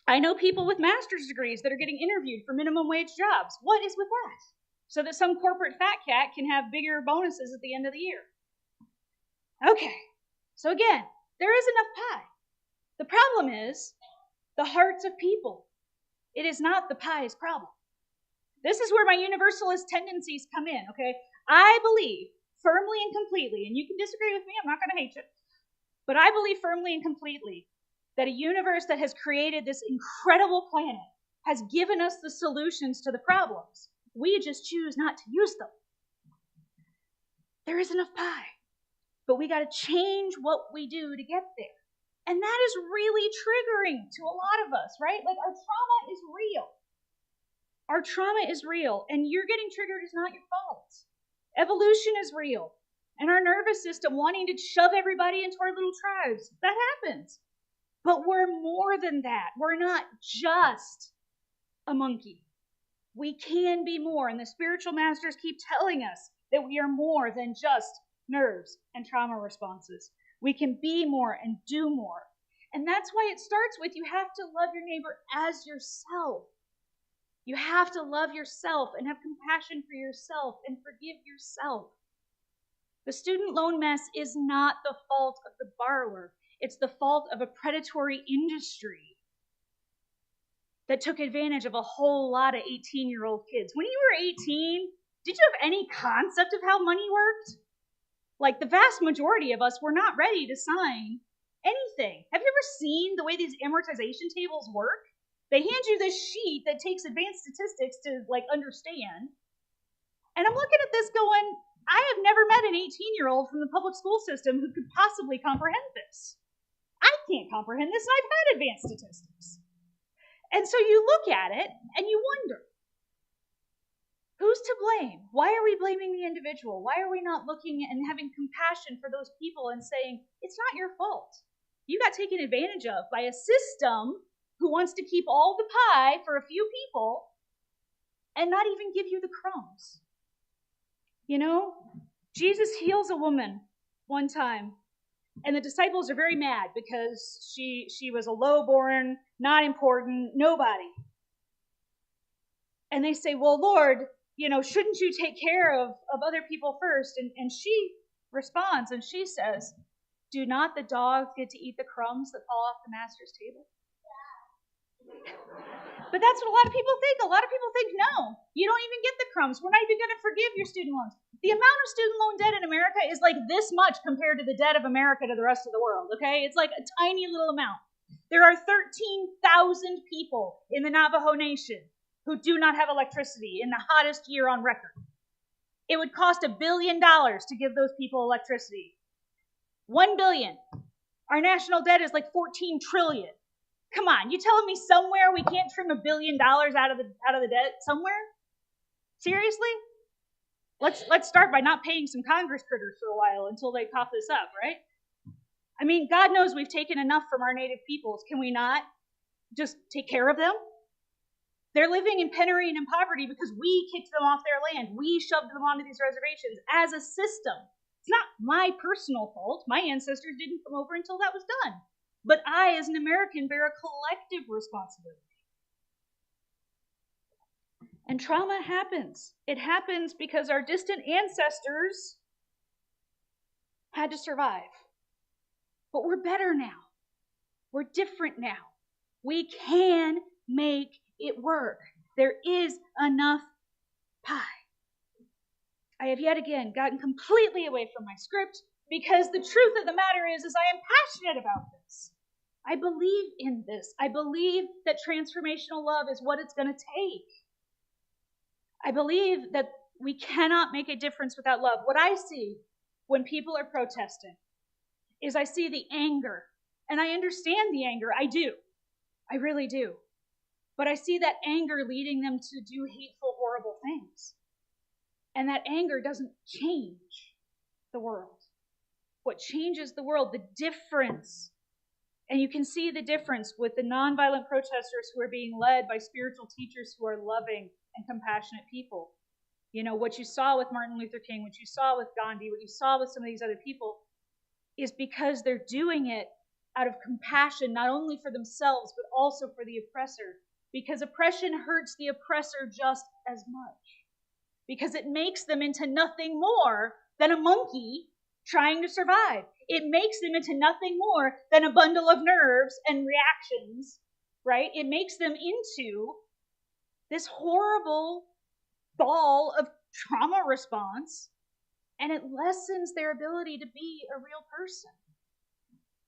I know people with master's degrees that are getting interviewed for minimum wage jobs. What is with that? So that some corporate fat cat can have bigger bonuses at the end of the year. Okay, so again, there is enough pie. The problem is the hearts of people. It is not the pie's problem. This is where my universalist tendencies come in, okay? I believe firmly and completely, and you can disagree with me, I'm not going to hate you, but I believe firmly and completely that a universe that has created this incredible planet has given us the solutions to the problems. We just choose not to use them. There is enough pie, but we got to change what we do to get there. And that is really triggering to a lot of us, right? Like our trauma is real. Our trauma is real, and you're getting triggered is not your fault. Evolution is real, and our nervous system wanting to shove everybody into our little tribes, that happens. But we're more than that. We're not just a monkey. We can be more, and the spiritual masters keep telling us that we are more than just nerves and trauma responses. We can be more and do more. And that's why it starts with you have to love your neighbor as yourself. You have to love yourself and have compassion for yourself and forgive yourself. The student loan mess is not the fault of the borrower. It's the fault of a predatory industry that took advantage of a whole lot of 18-year-old kids. When you were 18, did you have any concept of how money worked? Like, the vast majority of us were not ready to sign anything. Have you ever seen the way these amortization tables work? They hand you this sheet that takes advanced statistics to, understand. And I'm looking at this going, I have never met an 18-year-old from the public school system who could possibly comprehend this. I can't comprehend this, and I've had advanced statistics. And so you look at it, and you wonder, who's to blame? Why are we blaming the individual? Why are we not looking and having compassion for those people and saying, it's not your fault. You got taken advantage of by a system who wants to keep all the pie for a few people and not even give you the crumbs. Jesus heals a woman one time And the disciples are very mad because she was a lowborn, not important, nobody. And they say, well, Lord, shouldn't you take care of other people first? And she responds and she says, do not the dogs get to eat the crumbs that fall off the master's table? But that's what a lot of people think. A lot of people think, no, you don't even get the crumbs. We're not even going to forgive your student loans. The amount of student loan debt in America is like this much compared to the debt of America to the rest of the world, okay? It's like a tiny little amount. There are 13,000 people in the Navajo Nation who do not have electricity in the hottest year on record. It would cost $1 billion to give those people electricity. $1 billion. Our national debt is like $14 trillion. Come on, you telling me somewhere we can't trim $1 billion out of the debt? Somewhere? Seriously? Let's start by not paying some Congress critters for a while until they cough this up, right? I mean, God knows we've taken enough from our native peoples. Can we not just take care of them? They're living in penury and in poverty because we kicked them off their land. We shoved them onto these reservations as a system. It's not my personal fault. My ancestors didn't come over until that was done. But I, as an American, bear a collective responsibility. And trauma happens. It happens because our distant ancestors had to survive. But we're better now. We're different now. We can make it work. There is enough pie. I have yet again gotten completely away from my script because the truth of the matter is I am passionate about this. I believe in this. I believe that transformational love is what it's going to take. I believe that we cannot make a difference without love. What I see when people are protesting is I see the anger, and I understand the anger. I do. I really do. But I see that anger leading them to do hateful, horrible things. And that anger doesn't change the world. What changes the world, the difference, and you can see the difference with the nonviolent protesters who are being led by spiritual teachers who are loving and compassionate people. You know, what you saw with Martin Luther King, what you saw with Gandhi, what you saw with some of these other people is because they're doing it out of compassion, not only for themselves, but also for the oppressor. Because oppression hurts the oppressor just as much. Because it makes them into nothing more than a monkey trying to survive. It makes them into nothing more than a bundle of nerves and reactions, right? It makes them into this horrible ball of trauma response, and it lessens their ability to be a real person.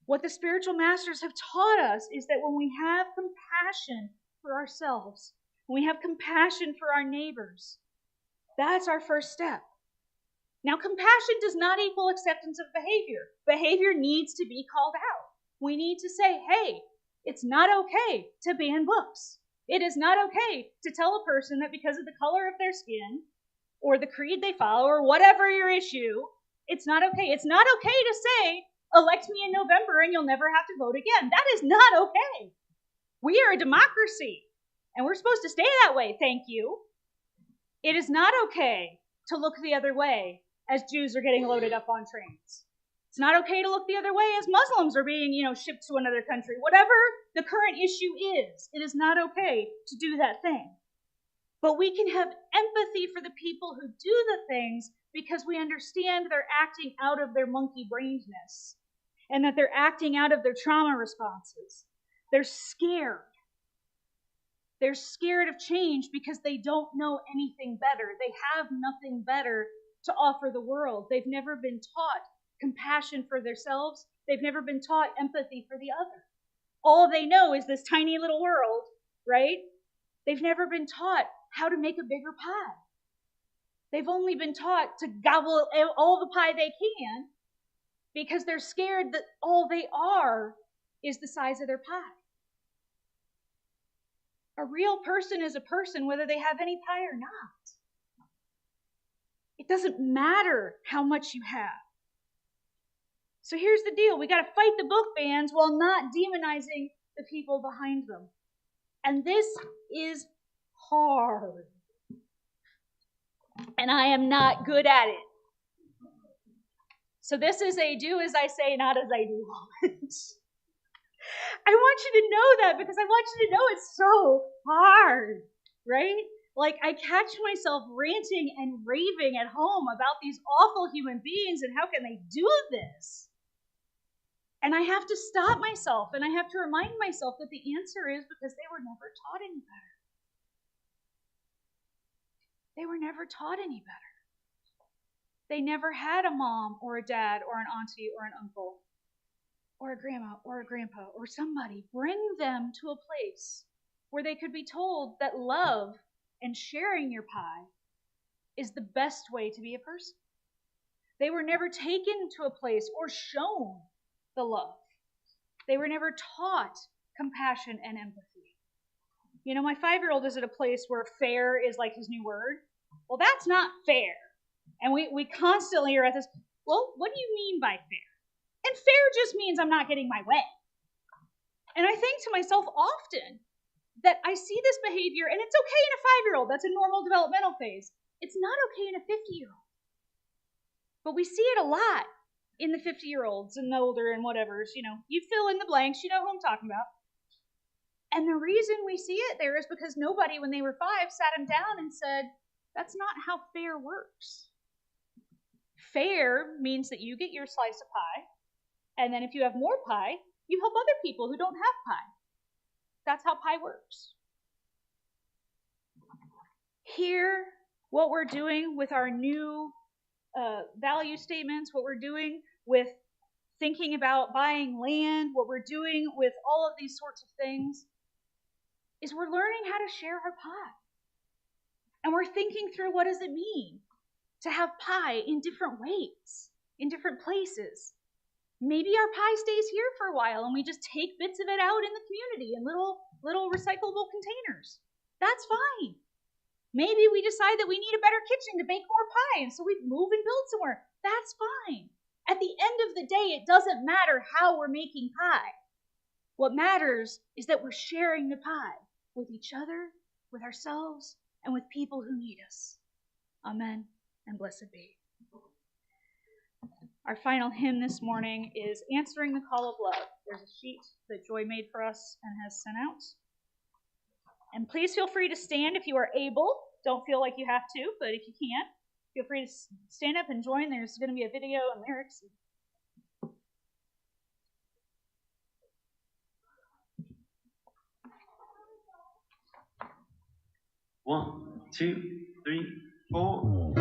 What the spiritual masters have taught us is that when we have compassion for ourselves, when we have compassion for our neighbors, that's our first step. Now, compassion does not equal acceptance of behavior. Behavior needs to be called out. We need to say, hey, it's not okay to ban books. It is not okay to tell a person that because of the color of their skin or the creed they follow or whatever your issue, it's not okay. It's not okay to say, elect me in November and you'll never have to vote again. That is not okay. We are a democracy, and we're supposed to stay that way, thank you. It is not okay to look the other way as Jews are getting loaded up on trains. It's not okay to look the other way as Muslims are being, shipped to another country. Whatever the current issue is, it is not okay to do that thing. But we can have empathy for the people who do the things because we understand they're acting out of their monkey brainedness and that they're acting out of their trauma responses. They're scared. They're scared of change because they don't know anything better. They have nothing better to offer the world. They've never been taught compassion for themselves. They've never been taught empathy for the other. All they know is this tiny little world, right? They've never been taught how to make a bigger pie. They've only been taught to gobble all the pie they can because they're scared that all they are is the size of their pie. A real person is a person whether they have any pie or not. It doesn't matter how much you have. So here's the deal. We got to fight the book bans while not demonizing the people behind them. And this is hard. And I am not good at it. So this is a do as I say, not as I do moment. I want you to know that because I want you to know it's so hard, right? Like, I catch myself ranting and raving at home about these awful human beings and how can they do this? And I have to stop myself and I have to remind myself that the answer is because they were never taught any better. They were never taught any better. They never had a mom or a dad or an auntie or an uncle or a grandma or a grandpa or somebody bring them to a place where they could be told that love and sharing your pie is the best way to be a person. They were never taken to a place or shown the love. They were never taught compassion and empathy. You know, my 5-year-old is at a place where fair is like his new word. Well, that's not fair. And we constantly are at this, well, what do you mean by fair? And fair just means I'm not getting my way. And I think to myself often that I see this behavior, and it's okay in a 5-year-old. That's a normal developmental phase. It's not okay in a 50-year-old. But we see it a lot in the 50-year-olds and the older and whatever's, you know, you fill in the blanks, you know who I'm talking about. And the reason we see it there is because nobody, when they were 5, sat them down and said, that's not how fair works. Fair means that you get your slice of pie, and then if you have more pie, you help other people who don't have pie. That's how pie works. Here, what we're doing with our new value statements, what we're doing with thinking about buying land, what we're doing with all of these sorts of things, is we're learning how to share our pie. And we're thinking through what does it mean to have pie in different ways, in different places. Maybe our pie stays here for a while and we just take bits of it out in the community in little recyclable containers. That's fine. Maybe we decide that we need a better kitchen to bake more pie, and so we move and build somewhere. That's fine. At the end of the day, it doesn't matter how we're making pie. What matters is that we're sharing the pie with each other, with ourselves, and with people who need us. Amen, and blessed be. Our final hymn this morning is Answering the Call of Love. There's a sheet that Joy made for us and has sent out. And please feel free to stand if you are able. Don't feel like you have to, but if you can't, feel free to stand up and join. There's going to be a video and lyrics. One, two, three, four.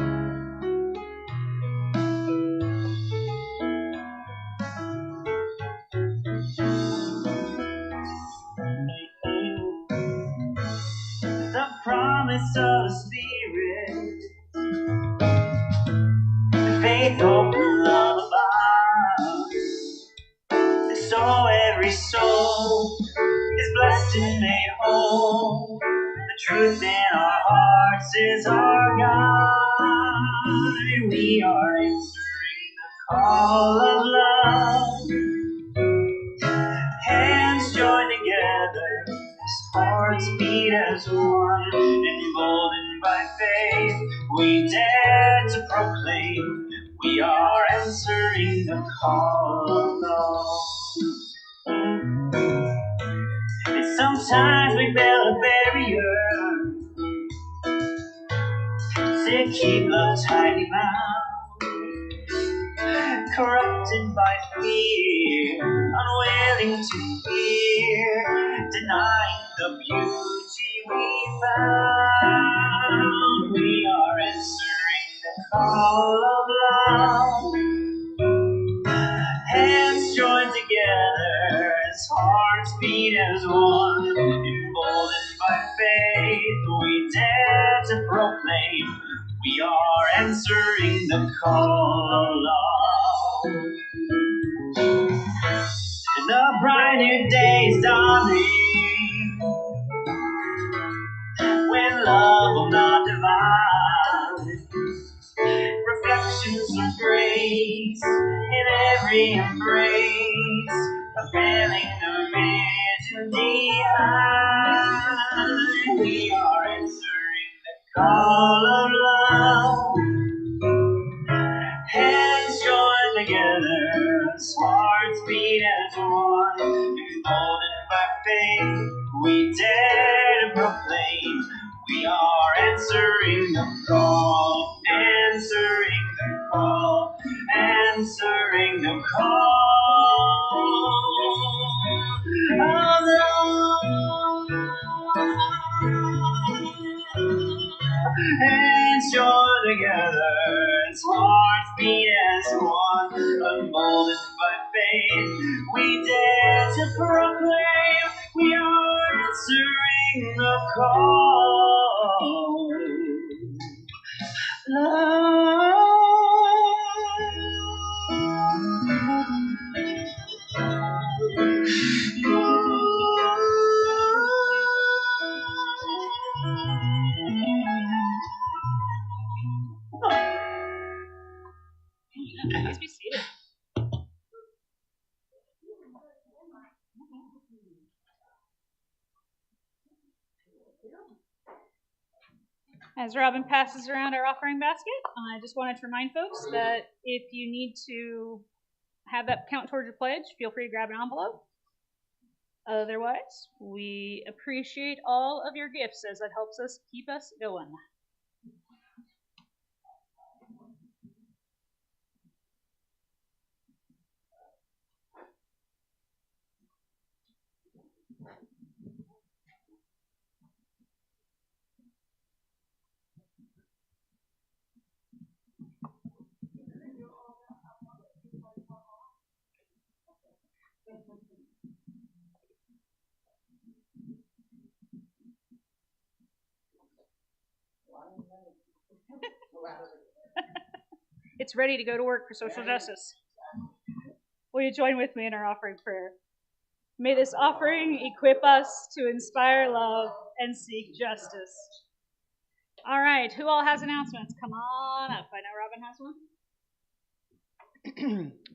The promise of the Spirit, the faith, hope, and love above. So every soul is blessed and made whole. The truth in our hearts is our guide. We are answering the call of love. Hands joined together, as hearts beat as one. Emboldened by faith, we dare to proclaim we are answering the call of love. And sometimes we build a barrier to keep love tightly bound, corrupted by fear, unwilling to hear, denying the beauty we found. We are answering the call of love. Hands joined together as hearts beat as one. Emboldened by faith, we dare to proclaim we are answering the call of love. And the bright new day is dawning, when love will not divide. Reflections of grace in every embrace, fulfilling the vision behind. We are answering the call of love. Hands joined together answering the call, answering the call, answering the call of love. Hands joined together, as hearts beat as one, unmolded by faith, we dare to proclaim we are answering the call. Please be seated. As Robin passes around our offering basket, I just wanted to remind folks that if you need to have that count towards your pledge, feel free to grab an envelope. Otherwise, we appreciate all of your gifts as it helps us keep us going. It's ready to go to work for social justice. Will you join with me in our offering prayer? May this offering equip us to inspire love and seek justice. All right, who all has announcements? Come on up. I know Robin has one.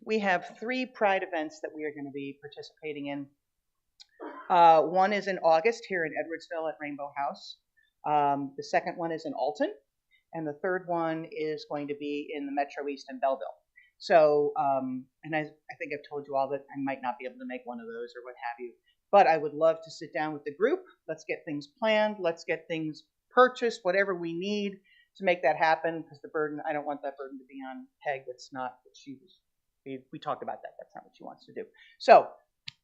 We have 3 Pride events that we are going to be participating in. One is in August here in Edwardsville at Rainbow House. The second one is in Alton. And the third one is going to be in the Metro East in Belleville. So, and I think I've told you all that I might not be able to make one of those or what have you. But I would love to sit down with the group. Let's get things planned. Let's get things purchased, whatever we need to make that happen. Because the burden, I don't want that burden to be on Peg. That's not what she was. We talked about that. That's not what she wants to do. So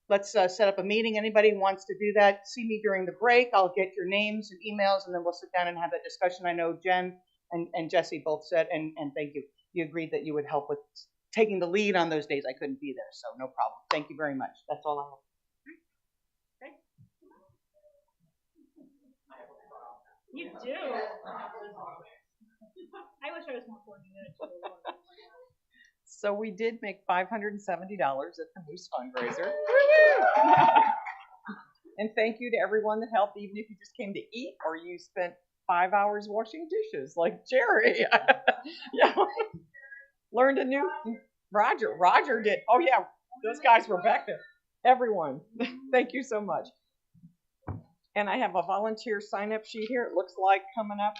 let's set up a meeting. Anybody who wants to do that, see me during the break. I'll get your names and emails, and then we'll sit down and have that discussion. I know Jen and Jesse both said, and thank you. You agreed that you would help with taking the lead on those days I couldn't be there, so no problem. Thank you very much. That's all I have. Okay. You do. I wish I was more coordinated. So we did make $570 at the Moose fundraiser. And thank you to everyone that helped, even if you just came to eat or you spent 5 hours washing dishes like Jerry. Yeah. Learned a new Roger did. Oh yeah, those guys were back there. Everyone, thank you so much. And I have a volunteer sign-up sheet here. It looks like coming up.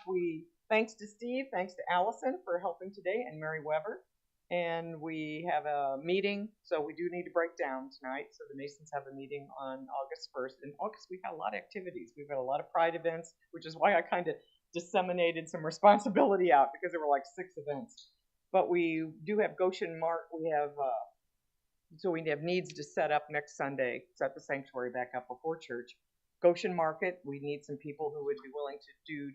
Thanks to Steve, thanks to Allison for helping today, and Mary Weber. And we have a meeting, so we do need to break down tonight. So the Masons have a meeting on August 1st. In August, we've got a lot of activities. We've got a lot of Pride events, which is why I kind of disseminated some responsibility out, because there were like 6 events. But we do have Goshen Mart. We have needs to set up next Sunday, set the sanctuary back up before church. Goshen Market, we need some people who would be willing to do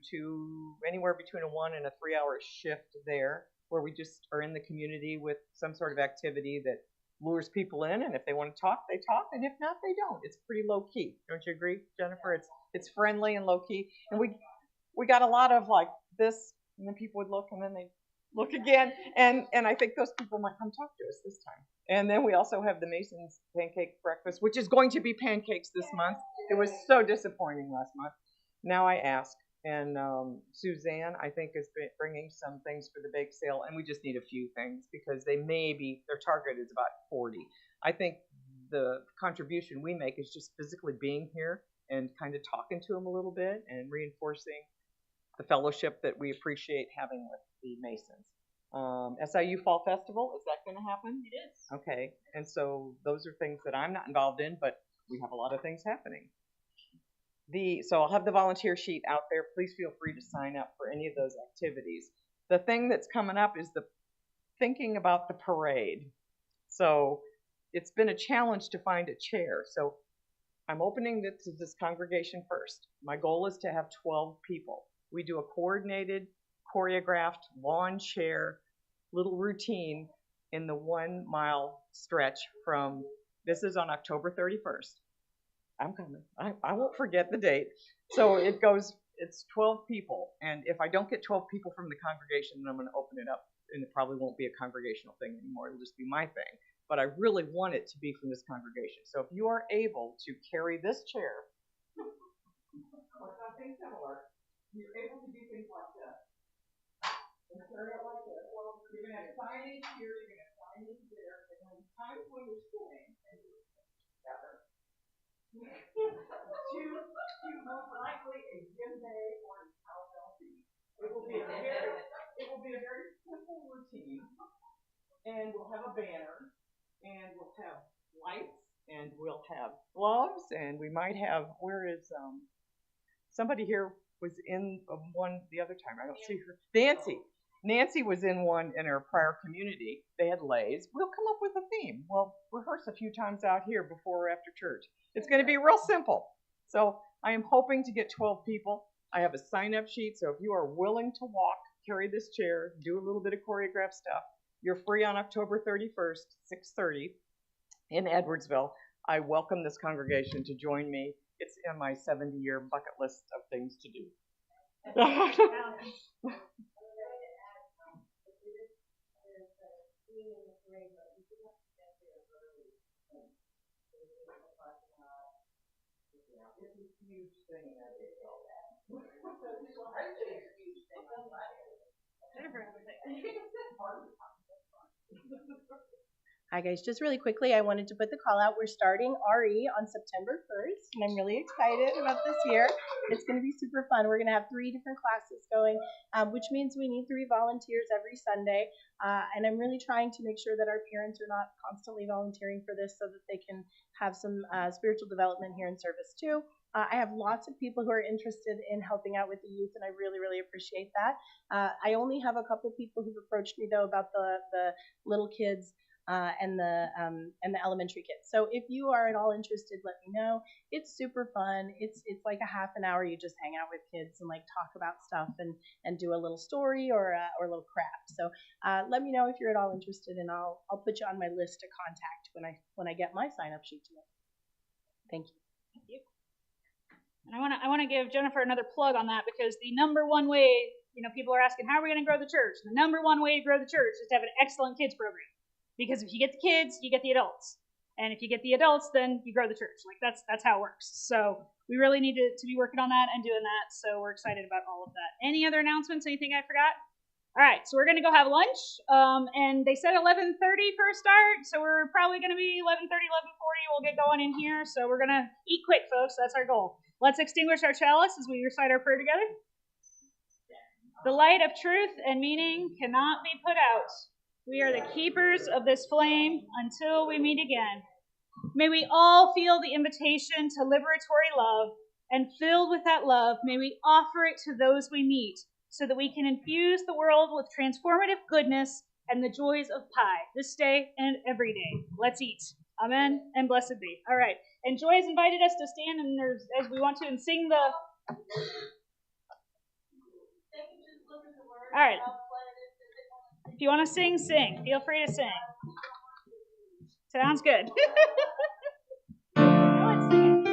anywhere between a 1 and a 3 hour shift there, where we just are in the community with some sort of activity that lures people in, and if they want to talk, they talk, and if not, they don't. It's pretty low key. Don't you agree, Jennifer? It's friendly and low key, and we got a lot of like this, and then people would look, and then they look again, and I think those people might come talk to us this time. And then we also have the Masons Pancake Breakfast, which is going to be pancakes this month. It was so disappointing last month. Now I ask. And Suzanne, I think, is bringing some things for the bake sale, and we just need a few things because their target is about 40. I think the contribution we make is just physically being here and kind of talking to them a little bit and reinforcing the fellowship that we appreciate having with the Masons. SIU Fall Festival, is that going to happen? It is. Okay, and so those are things that I'm not involved in, but we have a lot of things happening. So I'll have the volunteer sheet out there. Please feel free to sign up for any of those activities. The thing that's coming up is the thinking about the parade. So it's been a challenge to find a chair. So I'm opening this to this congregation first. My goal is to have 12 people. We do a coordinated, choreographed lawn chair little routine in the 1 mile stretch from, this is on October 31st. I'm coming. I won't forget the date. So it goes, it's 12 people. And if I don't get 12 people from the congregation, then I'm going to open it up. And it probably won't be a congregational thing anymore. It'll just be my thing. But I really want it to be from this congregation. So if you are able to carry this chair, or something similar, you're able to do things like this. And carry it like this. Well, you're going to have signage here, you're going to have signage there, and then times when you're sitting, and you're together. to most likely a gym day or a cowbell beat. It will be a very simple routine, and we'll have a banner, and we'll have lights, and we'll have gloves, and we might have, where is somebody here was in one the other time. I don't see her. Nancy was in one in her prior community. They had lays. We'll come up with a theme. We'll rehearse a few times out here before or after church. It's going to be real simple. So I am hoping to get 12 people. I have a sign-up sheet, so if you are willing to walk, carry this chair, do a little bit of choreographed stuff, you're free on October 31st, 6:30 in Edwardsville. I welcome this congregation to join me. It's in my 70-year bucket list of things to do. It's a huge thing in Edwardsville. Hi guys, just really quickly, I wanted to put the call out. We're starting RE on September 1st, and I'm really excited about this year. It's going to be super fun. We're going to have 3 different classes going, which means we need 3 volunteers every Sunday. And I'm really trying to make sure that our parents are not constantly volunteering for this so that they can have some spiritual development here in service too. I have lots of people who are interested in helping out with the youth, and I really, really appreciate that. I only have a couple people who've approached me though about the little kids and the elementary kids. So if you are at all interested, let me know. It's super fun. It's like a half an hour. You just hang out with kids and like talk about stuff and do a little story or a little craft. So let me know if you're at all interested, and I'll put you on my list to contact when I get my sign up sheet to it. Thank you. Thank you. And I want to give Jennifer another plug on that, because the number one way, people are asking, how are we going to grow the church? The number one way to grow the church is to have an excellent kids program. Because if you get the kids, you get the adults. And if you get the adults, then you grow the church. Like that's how it works. So we really need to be working on that and doing that. So we're excited about all of that. Any other announcements? Anything I forgot? All right, so we're going to go have lunch. And they said 11:30 for a start. So we're probably going to be 11:30, 11:40. We'll get going in here. So we're going to eat quick, folks. That's our goal. Let's extinguish our chalice as we recite our prayer together. The light of truth and meaning cannot be put out. We are the keepers of this flame until we meet again. May we all feel the invitation to liberatory love, and filled with that love, may we offer it to those we meet, so that we can infuse the world with transformative goodness and the joys of pie, this day and every day. Let's eat. Amen and blessed be. All right. And Joy has invited us to stand and as we want to and sing the... All right. If you want to sing, sing. Feel free to sing. Sounds good. Now let's sing it.